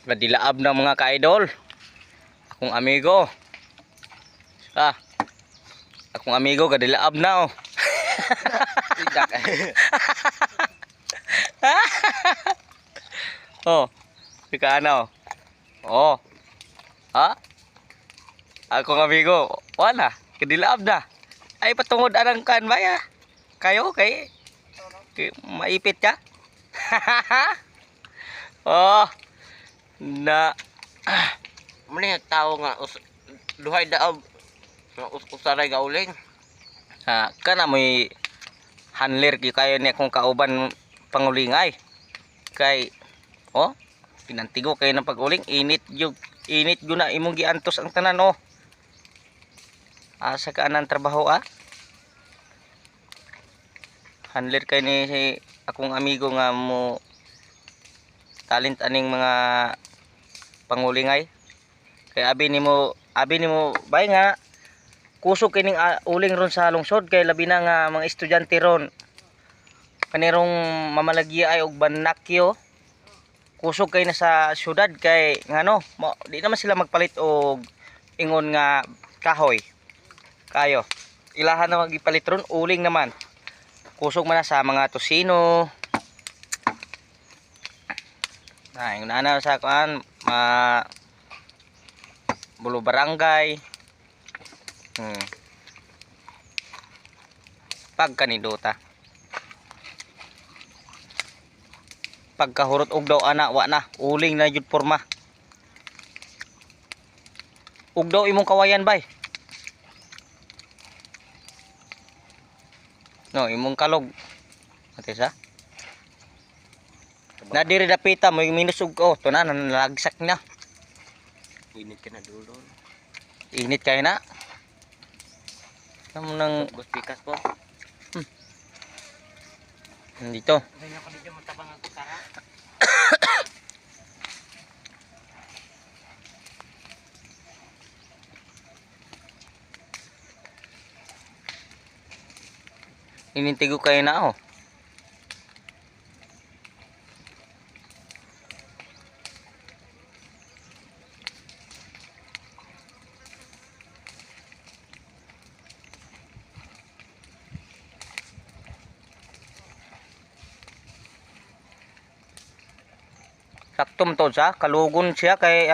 Gadilaab ng mga ka-idol. Akong amigo. Akong amigo gadilaab na oh. Tidak. Oh, ika ano? Oh. Ha? Akong amigo, wala, gadilaab na. Ay patungod anang kan ba ya? Kayo kay maipit ka? Oh, na Mani tao nga duhay daob nga usaray ga uling. kana mo'y handler gi kayo ni akong kauban pangulingay. Kay oh, pinantigo kayo ng pag-uling, init gyud na imong giantos ang tanan oh. Asa ka anang trabaho handler kay ni akong amigo nga mo talent aning mga pangulingay. Kay abi nimo bay nga kusog kining uling ron sa lungsod, kay labi na nga mga estudyante ron kanirong mamalagya ay og banakyo kusog kay na sa syudad, kay ngano di naman sila magpalit og ingon nga kahoy kayo, ilahan na magipalit ron uling naman, kusog man na sa mga tosino. Yung nana sa kuan Bulo Barangay. Pag kanidota pagkahurot og daw ana wa na uling na jud porma. Ug daw imong kawayan bay. No, imong kalog. Ate sa? Na diri dapita mo minusog ko, to na nalagsak na. Init ka na dulo. Init kay na. Namo nang Gustikas po. dito. Ganyan ko dito matabang ang kutsara. Inintigo kay na oh. Saktom to sa kalugon siya kay